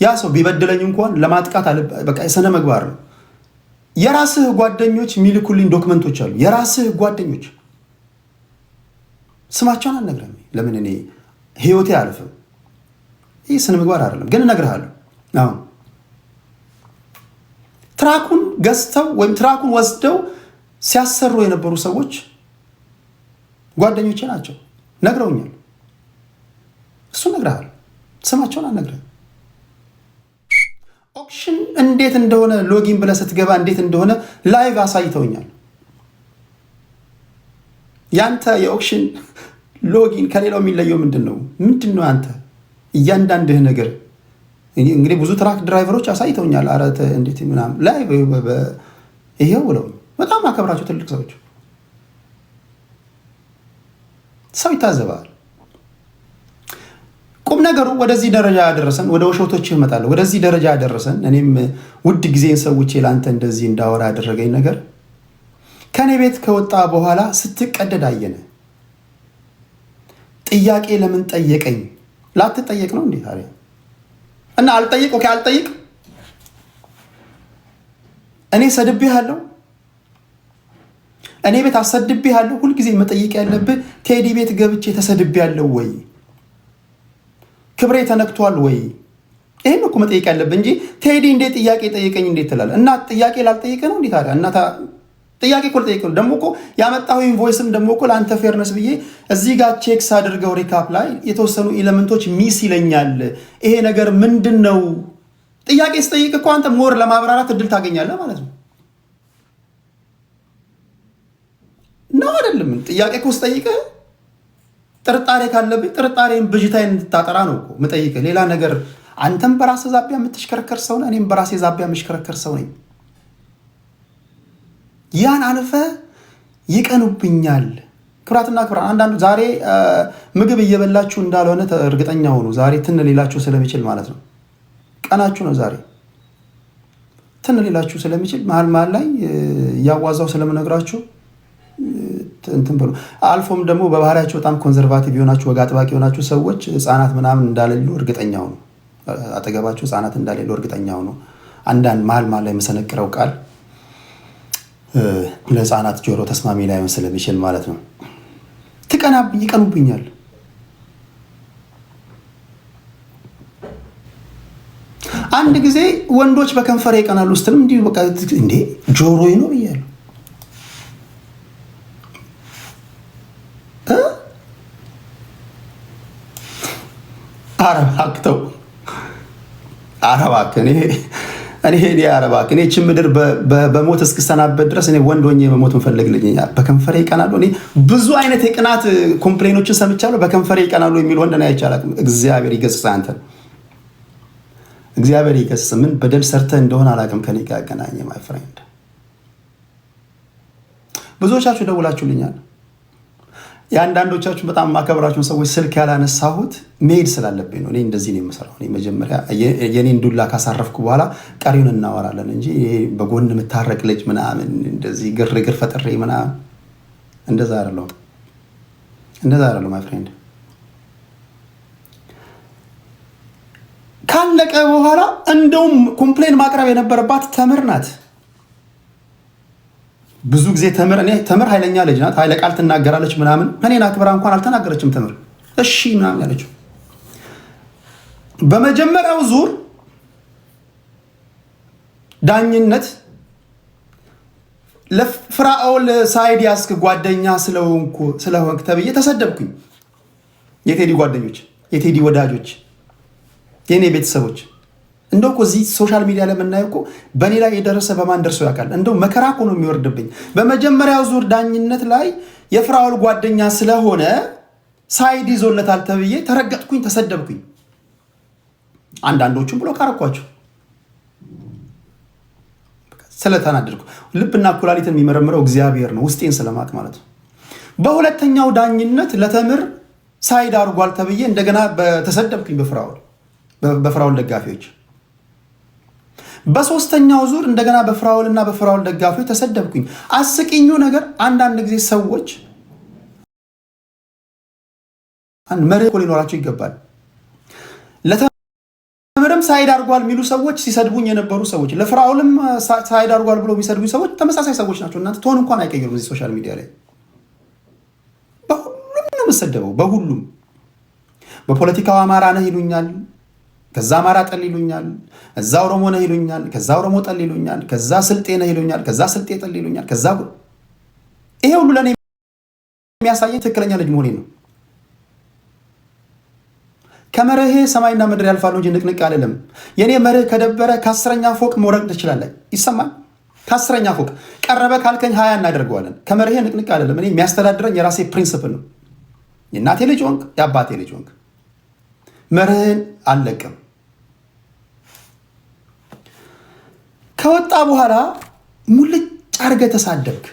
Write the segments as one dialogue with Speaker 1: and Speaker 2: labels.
Speaker 1: ያ ሰው ቢበድለኝ እንኳን ለማጥቃት በቃ የሰነ ምግባር ነው። የራስህ ጓደኞች የሚልኩልኝ ዶክመንቶች አሉ። የራስህ ጓደኞች ስማቸውን አልነግርህም። ለምን እኔ ህይወቴ አልፍም። ይህ ስነ ምግባር አይደለም። ግን እነግርሃለሁ። አሁን ትራኩን ገዝተው ወይም ትራኩን ወስደው ሲያሰሩ የነበሩ ሰዎች ጓደኞቼ ናቸው። ነግረውኛል። እሱ እነግርሃለሁ። ስማቸውን አልነግርህም። ኦክሽን እንዴት እንደሆነ ሎጊን ብለህ ስትገባ እንዴት እንደሆነ ላይቭ አሳይተውኛል። ያንተ የኦክሽን ሎጊን ከሌላው የሚለየው ምንድነው? አንተ እያንዳንድህ ነገር እንግዲህ ብዙ ትራክ ድራይቨሮች አሳይተውኛል። አረተ እንዴት ምናምን ላይቭ ይሄው ብለው በጣም አከብራቸው ትልቅ ሰዎች። ሰው ይታዘባል። ቁም ነገሩ ወደዚህ ደረጃ ያደረሰን፣ ወደ ውሸቶች እመጣለሁ። ወደዚህ ደረጃ ያደረሰን እኔም ውድ ጊዜን ሰውቼ ላንተ እንደዚህ እንዳወራ ያደረገኝ ነገር ከኔ ቤት ከወጣ በኋላ ስትቀደድ አየነ። ጥያቄ ለምን ጠየቀኝ? ላትጠየቅ ነው እንዴ ታዲያ? እና አልጠይቅ ኦኬ፣ አልጠይቅ። እኔ ሰድቤሃለሁ፣ እኔ ቤት አሰድቤሃለሁ። ሁልጊዜ መጠየቅ ያለብህ ቴዲ ቤት ገብቼ ተሰድቤያለሁ ወይ? ክብሬ ተነክቷል ወይ? ይሄን እኮ መጠየቅ ያለብህ እንጂ ቴዲ እንዴት ጥያቄ ጠየቀኝ እንዴት ትላለህ? እና ጥያቄ ላልጠይቅ ነው እንዴ ታዲያ? እና ጥያቄ እኮ ልጠይቅ ነው። ደግሞ እኮ ያመጣው ኢንቮይስም ደግሞ እኮ ለአንተ ፌርነስ ብዬ እዚህ ጋር ቼክስ አድርገው ሪካፕ ላይ የተወሰኑ ኤሌመንቶች ሚስ ይለኛል። ይሄ ነገር ምንድን ነው? ጥያቄ ስጠይቅ እኮ አንተ ሞር ለማብራራት እድል ታገኛለህ ማለት ነው። ነው አይደለም? ጥያቄ እኮ ስጠይቅህ ጥርጣሬ ካለብኝ ጥርጣሬን ብዥታዬን እንድታጠራ ነው እኮ የምጠይቅህ። ሌላ ነገር አንተም በራስህ ዛቢያ የምትሽከረከር ሰው ነህ፣ እኔም በራሴ ዛቢያ የምሽከረከር ሰው ነኝ። ያን አልፈ ይቀኑብኛል። ክብራትና ክብራን፣ አንዳንዱ ዛሬ ምግብ እየበላችሁ እንዳልሆነ እርግጠኛ ሆኑ። ዛሬ ትን ሌላችሁ ስለሚችል ማለት ነው። ቀናችሁ ነው ዛሬ። ትን ሌላችሁ ስለሚችል መሀል ላይ እያዋዛው ስለምነግራችሁ እንትን ብሎ አልፎም ደግሞ በባህሪያችሁ በጣም ኮንዘርቫቲቭ የሆናችሁ ወግ አጥባቂ የሆናችሁ ሰዎች ህፃናት ምናምን እንዳሌሉ እርግጠኛ ሆኑ። አጠገባችሁ ህፃናት እንዳሌሉ እርግጠኛ ሆኑ። አንዳንድ መሀል ላይ የምሰነቅረው ቃል ለህፃናት ጆሮ ተስማሚ ላይሆን ስለሚችል ማለት ነው። ይቀኑብኛል። አንድ ጊዜ ወንዶች በከንፈሬ ይቀናሉ ስትልም እንዲሁ በቃ እንዴ ጆሮዬ ነው ብያለሁ። አረባክተው አረባክ እኔ አረባክ እኔ እቺ ምድር በሞት እስክሰናበት ድረስ እኔ ወንድ ሆኜ መሞት እንፈልግ ልጅ በከንፈሬ ይቀናሉ። እኔ ብዙ አይነት የቅናት ኮምፕሌኖችን ሰምቻለሁ። በከንፈሬ ይቀናሉ የሚል ወንድ ነው አይቻላል። እግዚአብሔር ይገስጽ አንተ፣ እግዚአብሔር ይገስጽ። ምን በደል ሰርተህ እንደሆነ አላውቅም። ከኔ ጋር ያገናኘ ማይ ፍሬንድ። ብዙዎቻችሁ ደውላችሁልኛል። የአንዳንዶቻችሁ በጣም ማከብራችሁን ሰዎች ስልክ ያላነሳሁት መሄድ ስላለብኝ ነው። እኔ እንደዚህ ነው የምሰራው። እኔ መጀመሪያ የኔን ዱላ ካሳረፍኩ በኋላ ቀሪውን እናወራለን እንጂ በጎን የምታረቅ ልጅ ምናምን እንደዚህ ግርግር ፈጥሬ ምናምን እንደዛ አይደለም ማይ ፍሬንድ። ካለቀ በኋላ እንደውም ኮምፕሌን ማቅረብ የነበረባት ተምር ናት። ብዙ ጊዜ ተምር ኃይለኛ ልጅ ናት። ኃይለ ቃል ትናገራለች ምናምን። እኔን አክብራ እንኳን አልተናገረችም ተምር። እሺ ምናምን ያለችው በመጀመሪያው ዙር ዳኝነት ለፍራኦል ሳይድ ያስክ ጓደኛ ስለሆንክ ተብዬ ተሰደብኩኝ። የቴዲ ጓደኞች፣ የቴዲ ወዳጆች፣ የኔ ቤተሰቦች እንደው እኮ እዚህ ሶሻል ሚዲያ ላይ የምናየው እኮ በኔ ላይ የደረሰ በማን ደርሶ ያውቃል? እንደው መከራ እኮ ነው የሚወርድብኝ። በመጀመሪያው ዙር ዳኝነት ላይ የፍራኦል ጓደኛ ስለሆነ ሳይድ ይዞለታል ተብዬ ተረገጥኩኝ፣ ተሰደብኩኝ። አንዳንዶቹም ብሎ ካረኳቸው ስለተናደድኩ። ልብና ኩላሊትን የሚመረምረው እግዚአብሔር ነው፣ ውስጤን ስለማቅ ማለት ነው። በሁለተኛው ዳኝነት ለተምር ሳይድ አድርጓል ተብዬ እንደገና ተሰደብኩኝ በፍራኦል ደጋፊዎች። በሶስተኛው ዙር እንደገና በፍራኦልና በፍራኦል ደጋፊዎች ተሰደብኩኝ። አስቂኙ ነገር አንዳንድ ጊዜ ሰዎች መርህ ሊኖራቸው ይገባል። ለተምርም ሳይድ አድርጓል የሚሉ ሰዎች ሲሰድቡኝ የነበሩ ሰዎች፣ ለፍራኦልም ሳይድ አድርጓል ብሎ የሚሰድቡኝ ሰዎች ተመሳሳይ ሰዎች ናቸው። እናንተ ትሆን እንኳን አይቀየሩም። እዚህ ሶሻል ሚዲያ ላይ በሁሉም ነው የምሰደበው። በሁሉም በፖለቲካው አማራ ነህ ይሉኛል፣ ከዛ አማራ ጠል ይሉኛል፣ እዛ ኦሮሞ ነህ ይሉኛል፣ ከዛ ኦሮሞ ጠል ይሉኛል፣ ከዛ ስልጤ ነህ ይሉኛል፣ ከዛ ስልጤ ጠል ይሉኛል። ከዛ ይሄ ሁሉ ለእኔ የሚያሳየኝ ትክክለኛ ልጅ መሆኔ ነው። ከመርህ ሰማይና ምድር ያልፋሉ እንጂ ንቅንቅ አልልም። የኔ መርህ ከደበረ ከ10ኛ ፎቅ መውረድ ትችላለህ። ይሰማል። ከ10ኛ ፎቅ ቀረበ ካልከኝ 20 እናደርገዋለን። ከመርህ ንቅንቅ አልልም። እኔ የሚያስተዳድረኝ የራሴ ፕሪንሲፕል ነው። የእናቴ ልጅ ሆንክ፣ የአባቴ ልጅ ሆንክ፣ መርህን አልለቅም። ከወጣ በኋላ ሙልጭ አድርገህ ተሳደብክ።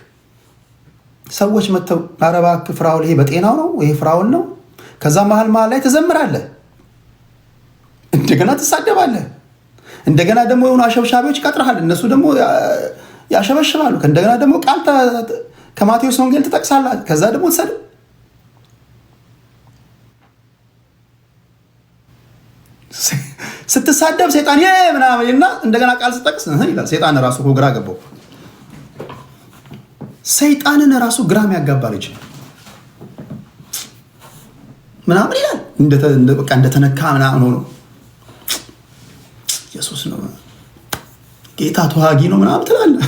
Speaker 1: ሰዎች መተው ኧረ እባክህ ፍራኦል ይሄ በጤናው ነው፣ ይሄ ፍራኦል ነው። ከዛ መሀል ላይ ትዘምራለህ፣ እንደገና ትሳደባለህ። እንደገና ደግሞ የሆኑ አሸብሻቢዎች ይቀጥረሃል፣ እነሱ ደግሞ ያሸበሽባሉ። እንደገና ደግሞ ቃል ከማቴዎስ ወንጌል ትጠቅሳለህ። ከዛ ደግሞ ትሰድብ። ስትሳደብ ሰይጣን ምናምን እና እንደገና ቃል ስጠቅስ ይላል። ሰይጣን ራሱ ግራ ገባው። ሰይጣንን ራሱ ግራም ያጋባ ልጅ ምናምን ይላል። እንደተነካ ምናምን ሆኖ ኢየሱስ ነው ጌታ ተዋጊ ነው ምናምን ትላለህ።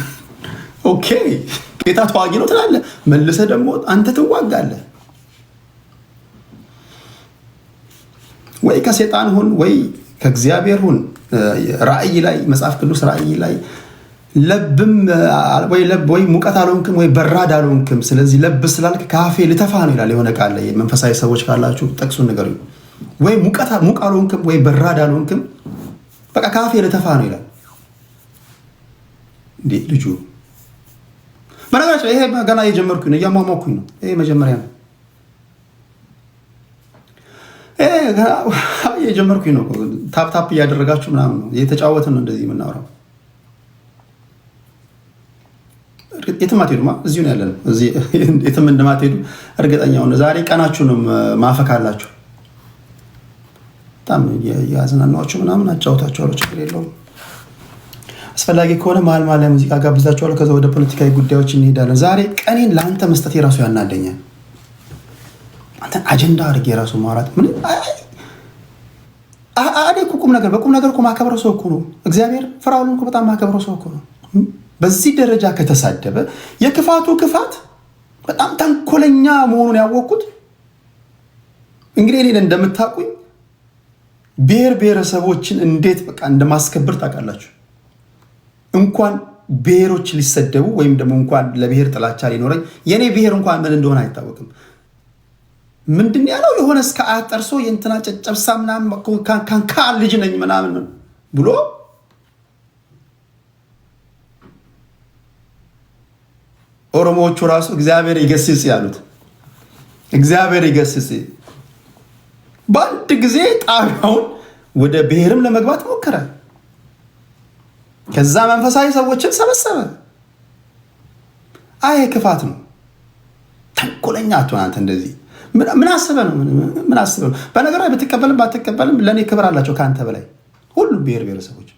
Speaker 1: ኦኬ ጌታ ተዋጊ ነው ትላለህ። መልሰህ ደግሞ አንተ ትዋጋለህ። ወይ ከሰይጣን ሁን ወይ ከእግዚአብሔር ሁን። ራእይ ላይ መጽሐፍ ቅዱስ ራእይ ላይ ለብም ወይ ሙቀት አልሆንክም ወይ በራድ አልሆንክም፣ ስለዚህ ለብ ስላልክ ካፌ ልተፋ ነው ይላል። የሆነ ቃል ላይ መንፈሳዊ ሰዎች ካላችሁ ጠቅሱን ነገር ወይ ሙቅ አልሆንክም ወይ በራድ አልሆንክም፣ በቃ ካፌ ልተፋ ነው ይላል። እንዴ ልጁ በነገራችን ይሄ ገና የጀመርኩኝ ነው፣ እያሟሟኩኝ ነው። ይሄ መጀመሪያ ነው። የጀመርኩኝ ነው። ታፕ እያደረጋችሁ ምናምን ነው የተጫወትን ነው እንደዚህ የምናወራው። የትም አትሄዱማ፣ እዚሁ ነው ያለነው። የትም እንደማትሄዱ እርግጠኛ ሆነ። ዛሬ ቀናችሁንም ማፈካላችሁ። በጣም ያዝናናችሁ ምናምን አጫውታችኋለሁ፣ ችግር የለውም። አስፈላጊ ከሆነ መሀል ላይ ሙዚቃ ጋብዛችኋለሁ። ከዛ ወደ ፖለቲካዊ ጉዳዮች እንሄዳለን። ዛሬ ቀኔን ለአንተ መስጠት የራሱ ያናደኛል። አንተን አጀንዳ አድርጌ የራሱ ማውራት ምን ቁም ነገር በቁም ነገር እኮ ማከብረው ሰው እኮ ነው። እግዚአብሔር ፍራኦልን እኮ በጣም ማከብረው ሰው እኮ ነው። በዚህ ደረጃ ከተሳደበ የክፋቱ ክፋት በጣም ተንኮለኛ መሆኑን ያወቅኩት እንግዲህ እኔን እንደምታውቁኝ ብሔር ብሔረሰቦችን እንዴት በቃ እንደማስከብር ታውቃላችሁ። እንኳን ብሔሮች ሊሰደቡ ወይም ደግሞ እንኳን ለብሔር ጥላቻ ሊኖረኝ የኔ ብሔር እንኳን ምን እንደሆነ አይታወቅም። ምንድን ያለው የሆነ እስከ አያት ጠርሶ የእንትና ጨጨብሳ ምናምን ካን ልጅ ነኝ ምናምን ብሎ ኦሮሞዎቹ ራሱ እግዚአብሔር ይገስጽ ያሉት እግዚአብሔር ይገስጽ። በአንድ ጊዜ ጣቢያውን ወደ ብሔርም ለመግባት ሞከረ። ከዛ መንፈሳዊ ሰዎችን ሰበሰበ። አይ ክፋት ነው። ተንኮለኛ አትሆን አንተ። እንደዚህ ምን አስበህ ነው? ምን አስበህ ነው? በነገር ላይ ብትቀበልም ባትቀበልም ለእኔ ክብር አላቸው ከአንተ በላይ ሁሉም ብሔር ብሔረሰቦች።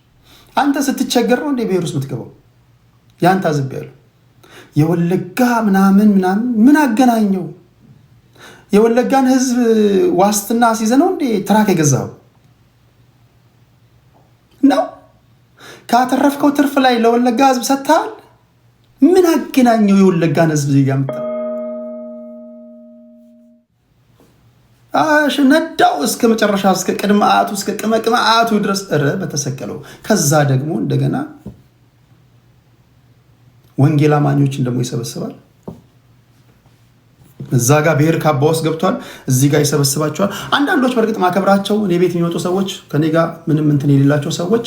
Speaker 1: አንተ ስትቸገር ነው እንደ ብሔር ውስጥ የምትገባው። ያንተ አዝብ ያለው የወለጋ ምናምን ምን አገናኘው? የወለጋን ህዝብ ዋስትና ሲይዘ ነው እንዴ ትራክ የገዛው ነው? ካተረፍከው ትርፍ ላይ ለወለጋ ህዝብ ሰጥተሃል? ምን አገናኘው የወለጋን ህዝብ ዜጋ ምታ ነዳው እስከ መጨረሻ እስከ ቅድመ አያቱ እስከ ቅመ አያቱ ድረስ በተሰቀለው። ከዛ ደግሞ እንደገና ወንጌል አማኞችን ደግሞ ይሰበስባል። እዛ ጋር ብሔር ካባ ውስጥ ገብቷል፣ እዚህ ጋር ይሰበስባቸዋል። አንዳንዶች በእርግጥ ማከብራቸው እኔ ቤት የሚመጡ ሰዎች ከኔ ጋር ምንም እንትን የሌላቸው ሰዎች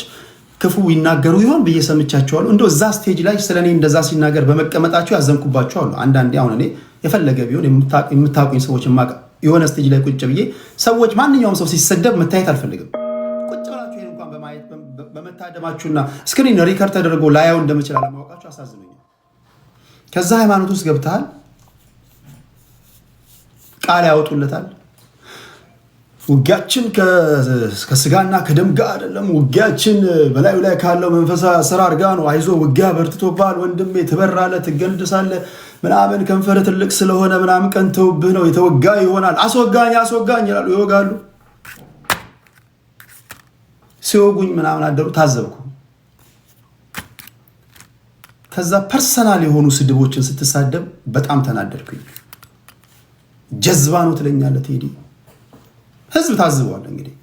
Speaker 1: ክፉ ይናገሩ ይሆን ብዬ ሰምቻቸዋለሁ። እንደው እዛ ስቴጅ ላይ ስለኔ እንደዛ ሲናገር በመቀመጣቸው ያዘንኩባቸው አሉ። አንዳንዴ አሁን እኔ የፈለገ ቢሆን የምታውቁኝ ሰዎች የሆነ ስቴጅ ላይ ቁጭ ብዬ ሰዎች ማንኛውም ሰው ሲሰደብ መታየት አልፈልግም። ቁጭ ብላችሁ ይሄን እንኳን በማየት በመታደማችሁና ስክሪን ሪከርድ ተደርጎ ላያው እንደምችል አለማወቃችሁ አሳዝነኛል። ከዛ ሃይማኖት ውስጥ ገብተሃል፣ ቃል ያወጡለታል። ውጊያችን ከስጋና ከደም ጋር አይደለም፣ ውጊያችን በላዩ ላይ ካለው መንፈሳዊ አሰራር ጋር ነው። አይዞ ውጊያ በርትቶብሃል ወንድሜ፣ ትበራለህ፣ ትገንድሳለህ ምናምን፣ ከንፈር ትልቅ ስለሆነ ምናምን ቀንተውብህ ነው፣ የተወጋ ይሆናል። አስወጋኝ ይላሉ፣ ይወጋሉ። ሲወጉኝ ምናምን አደሩ፣ ታዘብኩ። ከዛ ፐርሰናል የሆኑ ስድቦችን ስትሳደብ በጣም ተናደድኩኝ። ጀዝባ ነው ትለኛለህ ቴዲ፣ ህዝብ ታዝቧል። እንግዲህ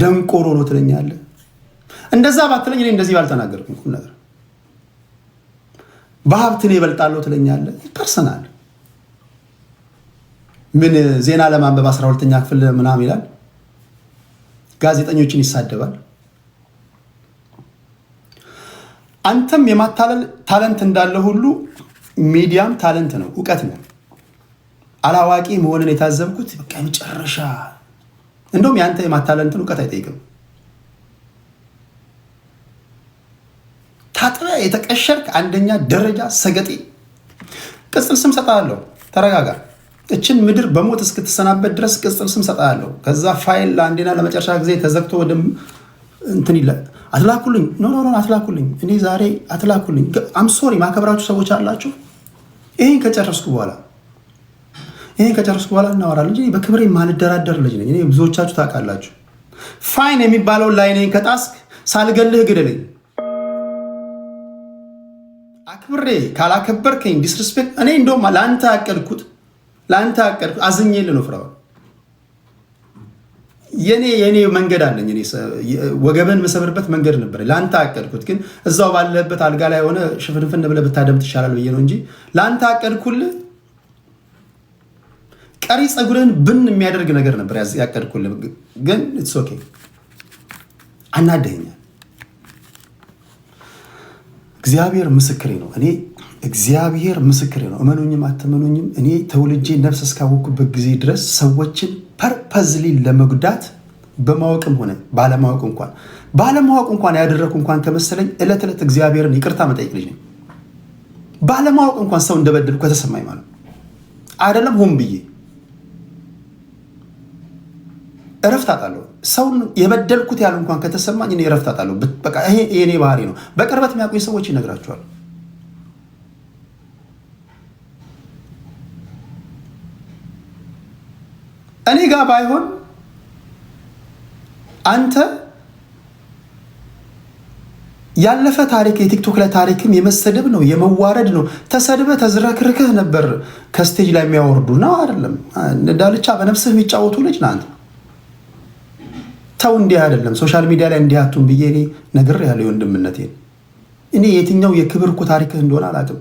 Speaker 1: ደንቆሮ ነው ትለኛለህ። እንደዛ ባትለኝ እኔ እንደዚህ ባልተናገርኩም ቁም ነገር። በሀብት እኔ እበልጣለሁ ትለኛለህ። ፐርሰናል ምን ዜና ለማንበብ 12ኛ ክፍል ምናምን ይላል፣ ጋዜጠኞችን ይሳደባል። አንተም የማታለል ታለንት እንዳለ ሁሉ ሚዲያም ታለንት ነው፣ እውቀት ነው። አላዋቂ መሆንን የታዘብኩት በቃ መጨረሻ። እንደውም ያንተ የማታለንትን እውቀት አይጠይቅም። ታጥበ የተቀሸርክ አንደኛ ደረጃ ሰገጤ። ቅጽል ስም ሰጣለሁ፣ ተረጋጋ። እችን ምድር በሞት እስክትሰናበት ድረስ ቅጽል ስም ሰጣለሁ። ከዛ ፋይል ለአንዴና ለመጨረሻ ጊዜ ተዘግቶ ወደ እንትን ይላል። አትላኩልኝ፣ ኖ አትላኩልኝ። እኔ ዛሬ አትላኩልኝ። አም ሶሪ። ማከብራችሁ ሰዎች አላችሁ። ይሄን ከጨረስኩ በኋላ እናወራለን እንጂ በክብሬ ማልደራደር ልጅ ነኝ። እኔ ብዙዎቻችሁ ታውቃላችሁ። ፋይን የሚባለውን ላይኔን ከጣስክ ሳልገልህ ግደለኝ። አክብሬ ካላከበርከኝ ዲስሪስፔክት። እኔ እንደውም ለአንተ ያቀድኩት አዝኜልህ ነው ፍራው። የኔ መንገድ አለኝ። እኔ ወገበን መሰበርበት መንገድ ነበር ለአንተ ያቀድኩት። ግን እዛው ባለበት አልጋ ላይ ሆነ ሽፍንፍን ብለህ ብታደምጥ ይሻላል ብዬ ነው እንጂ ለአንተ ያቀድኩልህ ቀሪ ፀጉርህን ብን የሚያደርግ ነገር ነበር ያቀድኩልህ። ግን ኢትስ ኦኬ፣ አናደኸኛል። እግዚአብሔር ምስክሬ ነው። እግዚአብሔር ምስክሬ ነው። እመኑኝም አትመኑኝም፣ እኔ ተውልጄ ነፍስ እስካወቅኩበት ጊዜ ድረስ ሰዎችን ፐርፐዝሊ ለመጉዳት በማወቅም ሆነ ባለማወቅ እንኳን ያደረኩ እንኳን ከመሰለኝ ዕለት ዕለት እግዚአብሔርን ይቅርታ መጠየቅ ልጅ ነኝ። ባለማወቅ እንኳን ሰው እንደበደልኩ ከተሰማኝ ማለት አይደለም ሆን ብዬ እረፍት አጣለሁ። ሰውን የበደልኩት ያለ እንኳን ከተሰማኝ እኔ እረፍት አጣለሁ። በቃ ይሄ የኔ ባህሪ ነው። በቅርበት የሚያውቁኝ ሰዎች ይነግራቸዋል። እኔ ጋር ባይሆን አንተ ያለፈ ታሪክ የቲክቶክ ላይ ታሪክም የመሰደብ ነው፣ የመዋረድ ነው። ተሰድበ ተዝረክርከህ ነበር ከስቴጅ ላይ የሚያወርዱ ነው አይደለም። ዳልቻ በነፍስህ የሚጫወቱ ልጅ ናንተ። ተው፣ እንዲህ አይደለም። ሶሻል ሚዲያ ላይ እንዲህ አቱን ብዬ እኔ ነግሬሃለሁ የወንድምነቴን። እኔ የትኛው የክብር እኮ ታሪክህ እንደሆነ አላውቅም።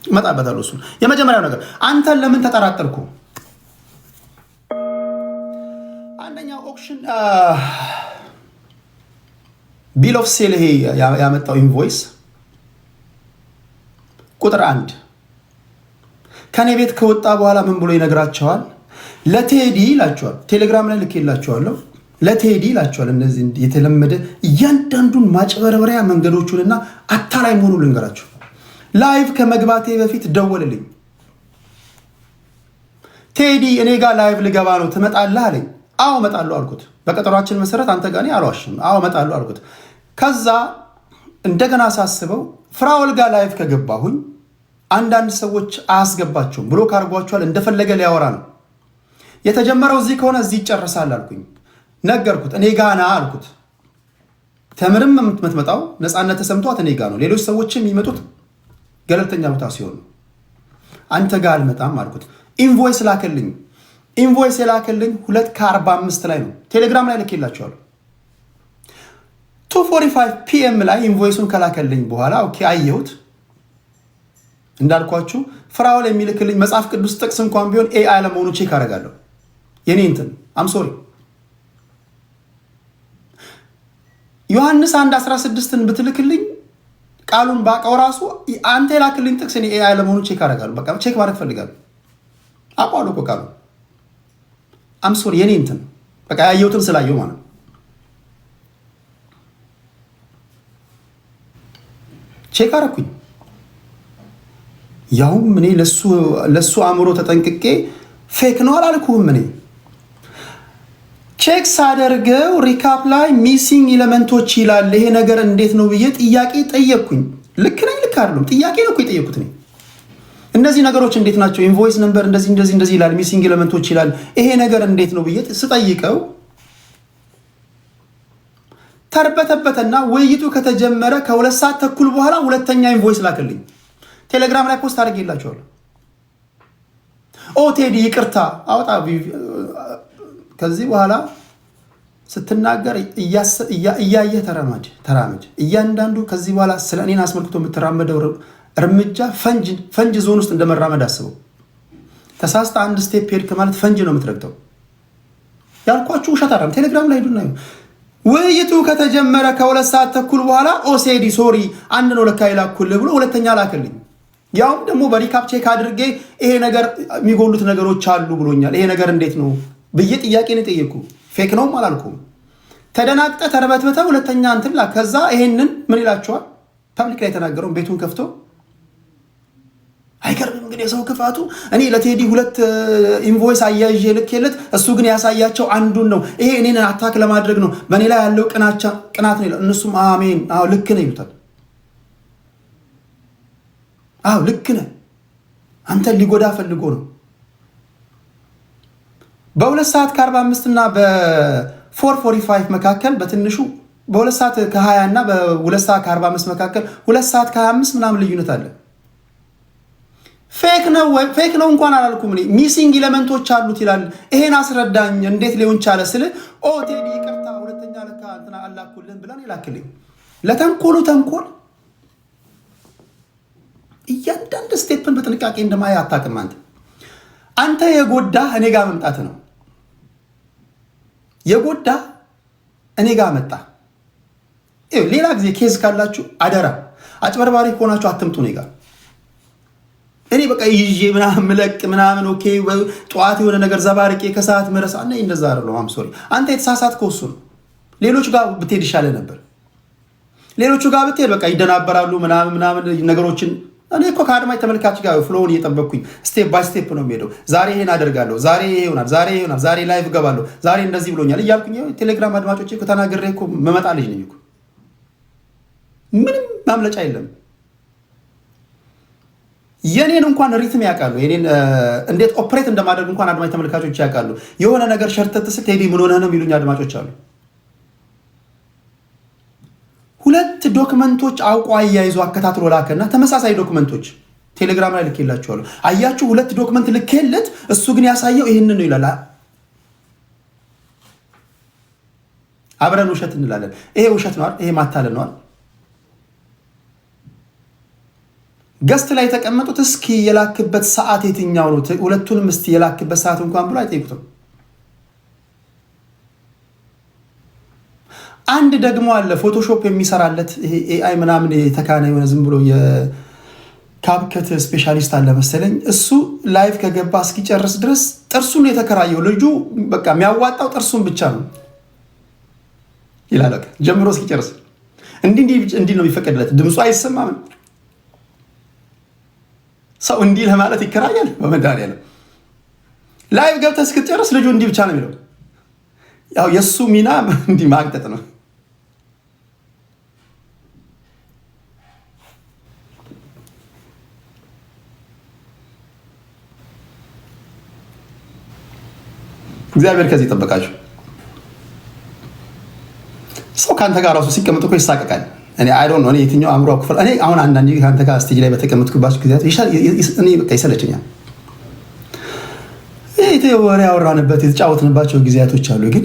Speaker 1: እመጣበታለሁ እሱን። የመጀመሪያው ነገር አንተን ለምን ተጠራጠርኩ? አንደኛው ኦክሽን ቢል ኦፍ ሴል ይሄ ያመጣው ኢንቮይስ ቁጥር 1 ከኔ ቤት ከወጣ በኋላ ምን ብሎ ይነግራቸዋል? ለቴዲ ይላቸዋል። ቴሌግራም ላይ ልኬላቸዋለሁ። ለቴዲ ይላቸዋል። እነዚህ የተለመደ እያንዳንዱን ማጭበርበሪያ መንገዶቹንና አታላይ መሆኑ ልንገራቸው። ላይቭ ከመግባቴ በፊት ደወልልኝ። ቴዲ እኔ ጋር ላይቭ ልገባ ነው ትመጣለህ አለኝ። አዎ እመጣለሁ አልኩት። በቀጠሯችን መሰረት አንተ ጋር እኔ አልዋሽም። አዎ እመጣለሁ አልኩት። ከዛ እንደገና ሳስበው ፍራኦል ጋር ላይቭ ከገባሁኝ አንዳንድ ሰዎች አያስገባቸውም፣ ብሎክ አድርጓቸዋል። እንደፈለገ ሊያወራ ነው። የተጀመረው እዚህ ከሆነ እዚህ ይጨርሳል አልኩኝ። ነገርኩት። እኔ ጋ ና አልኩት። ተምርም የምትመጣው ነፃነት ተሰምቷት እኔ ጋ ነው። ሌሎች ሰዎችም የሚመጡት ገለልተኛ ቦታ ሲሆኑ አንተ ጋር አልመጣም አልኩት። ኢንቮይስ ላከልኝ። ኢንቮይስ የላከልኝ 2:45 ላይ ነው። ቴሌግራም ላይ ልኬላቸዋለሁ። 2:45 PM ላይ ኢንቮይሱን ከላከልኝ በኋላ ኦኬ አየሁት። እንዳልኳችሁ ፍራኦል የሚልክልኝ መጽሐፍ ቅዱስ ጥቅስ እንኳን ቢሆን ኤአይ ለመሆኑ ቼክ አደርጋለሁ። የኔ እንትን አም ሶሪ ዮሐንስ 1:16ን ብትልክልኝ ቃሉን ባቀው ራሱ አንተ የላክልኝ ጥቅስ እኔ ኤአይ ለመሆኑ ቼክ አደርጋለሁ። በቃ ቼክ ማድረግ ፈልጋለሁ። አቋሉ እኮ ቃሉ አም ሶሪ የኔ እንትን በቃ ያየሁትን ስላየው ማለት ነው። ቼክ አደረኩኝ። ያውም እኔ ለሱ አእምሮ ተጠንቅቄ ፌክ ነው አላልኩህም። እኔ ቼክ ሳደርገው ሪካፕ ላይ ሚሲንግ ኤሌመንቶች ይላል። ይሄ ነገር እንዴት ነው ብዬ ጥያቄ ጠየቅኩኝ። ልክ ነኝ ልክ አይደለም? ጥያቄ ነው እኮ የጠየቁት ነኝ። እነዚህ ነገሮች እንዴት ናቸው? ኢንቮይስ ነምበር እንደዚህ ይላል፣ ሚሲንግ ኤሌመንቶች ይላል። ይሄ ነገር እንዴት ነው ብዬ ስጠይቀው ተርበተበተና ውይይቱ ከተጀመረ ከ2 ሰዓት ተኩል በኋላ ሁለተኛ ኢንቮይስ ላክልኝ። ቴሌግራም ላይ ፖስት አድርጌላቸዋለሁ። ኦ ቴዲ ይቅርታ አውጣ፣ ከዚህ በኋላ ስትናገር እያየህ ተራመድ። እያንዳንዱ ከዚህ በኋላ ስለ እኔን አስመልክቶ የምትራመደው እርምጃ ፈንጅ ዞን ውስጥ እንደመራመድ አስበው። ተሳስተ አንድ ስቴፕ ሄድክ ማለት ፈንጅ ነው የምትረግጠው። ያልኳችሁ ውሸት አይደለም። ቴሌግራም ላይ ሄዱና ውይይቱ ከተጀመረ ከ2 ሰዓት ተኩል በኋላ ኦሴዲ ሶሪ አንድ ነው ለካ ይላኩልህ ብሎ ሁለተኛ ላክልኝ። ያውም ደግሞ በሪካፕ ቼክ አድርጌ ይሄ ነገር የሚጎሉት ነገሮች አሉ ብሎኛል። ይሄ ነገር እንዴት ነው ብዬ ጥያቄ ነው የጠየኩ። ፌክ ነው አላልኩም። ተደናቅጠ ተርበትበተ ሁለተኛ እንትን ላ ከዛ ይሄንን ምን ይላችኋል? ፐብሊክ ላይ የተናገረውን ቤቱን ከፍቶ አይቀርም እንግዲህ የሰው ክፋቱ። እኔ ለቴዲ 2 ኢንቮይስ አያይዤ ልኬለት እሱ ግን ያሳያቸው አንዱን ነው። ይሄ እኔን አታክ ለማድረግ ነው፣ በእኔ ላይ ያለው ቅናት ነው ይላል። እነሱም አሜን አዎ ልክ ነው ይሉታል። አዎ ልክ ነህ፣ አንተን ሊጎዳ ፈልጎ ነው። በ2 ሰዓት ከ45 እና በ4:45 መካከል በትንሹ በ2 ሰዓት ከ20 እና በ2 ሰዓት ከ45 መካከል 2 ሰዓት ከ25 ምናምን ልዩነት አለ። ፌክ ነው እንኳን አላልኩም እኔ። ሚሲንግ ኤሌመንቶች አሉት ይላል። ይሄን አስረዳኝ እንዴት ሊሆን ቻለ ስለ ኦ ቴዲ ይቅርታ ሁለተኛ ለካ እንትና አላኩልን ብለን ይላክልኝ። ለተንኮሉ ተንኮል እያንዳንዱ ስቴፕን በጥንቃቄ እንደማያ አታውቅም። አንተ የጎዳህ እኔ ጋር መምጣት ነው። የጎዳህ እኔ ጋር መጣ። ሌላ ጊዜ ኬዝ ካላችሁ አደራ አጭበርባሪ ከሆናችሁ አትምጡ እኔ ጋር። እኔ በቃ ይዤ ምናምን ምለቅ ምናምን ኦኬ ጠዋት የሆነ ነገር ዘባርቄ ከሰዓት መረሳ እና እንደዛ አይደለም። አም ሶሪ አንተ የተሳሳትከው እሱ ነው። ሌሎች ጋር ብትሄድ ይሻለ ነበር። ሌሎቹ ጋር ብትሄድ በቃ ይደናበራሉ ምናምን ነገሮችን። እኔ እኮ ከአድማጭ ተመልካች ጋር ፍሎውን እየጠበቅኩኝ ስቴፕ ባይ ስቴፕ ነው የሚሄደው። ዛሬ ይሄን አደርጋለሁ፣ ዛሬ ይሄ ይሆናል፣ ዛሬ ላይቭ እገባለሁ፣ ዛሬ እንደዚህ ብሎኛል እያልኩኝ ቴሌግራም አድማጮቼ እኮ ተናግሬ እኮ መመጣ ልጅ ነኝ እኮ። ምንም ማምለጫ የለም። የኔን እንኳን ሪትም ያውቃሉ። የኔን እንዴት ኦፕሬት እንደማደርግ እንኳን አድማጭ ተመልካቾች ያውቃሉ። የሆነ ነገር ሸርተት ስል ቴዲ ምን ሆነህ ነው የሚሉኝ አድማጮች አሉ። 2 ዶክመንቶች አውቆ አያይዞ አከታትሎ ላከና ተመሳሳይ ዶክመንቶች ቴሌግራም ላይ ልኬላችኋለሁ። አያችሁ 2 ዶክመንት ልኬለት እሱ ግን ያሳየው ይሄንን ነው ይላል። አብረን ውሸት እንላለን። ይሄ ውሸት ነው አይደል? ይሄ ማታለል ነው አይደል? ገስት ላይ የተቀመጡት እስኪ የላክበት ሰዓት የትኛው ነው? ሁለቱንም እስቲ የላክበት ሰዓት እንኳን ብሎ አይጠይቁትም። አንድ ደግሞ አለ ፎቶሾፕ የሚሰራለት ይሄ ኤአይ ምናምን የተካነ የሆነ ዝም ብሎ የካፕከት ስፔሻሊስት አለ መሰለኝ። እሱ ላይቭ ከገባ እስኪጨርስ ድረስ ጥርሱን የተከራየው ልጁ በቃ የሚያዋጣው ጥርሱን ብቻ ነው ይላል። ጀምሮ እስኪጨርስ እንዲህ ነው የሚፈቀድለት። ድምፁ አይሰማም። ሰው እንዲህ ለማለት ይከራያል። በመድኃኒዓለም ላይቭ ገብተህ እስክትጨርስ ልጁ እንዲህ ብቻ ነው የሚለው። ያው የእሱ ሚና እንዲህ ማግጠጥ ነው። እግዚአብሔር ከዚህ ይጠብቃችሁ። ሰው ከአንተ ጋር ራሱ ሲቀመጥ እኮ ይሳቀቃል። እኔ አይ ዶንት ኖ እኔ የትኛው አእምሮ ክፍል እኔ አሁን አንዳንዴ ከአንተ ጋር ስቴጅ ላይ በተቀመጥኩባቸው ጊዜያት እኔ በቃ ይሰለቸኛል። ወሬ ያወራንበት የተጫወትንባቸው ጊዜያቶች አሉ ግን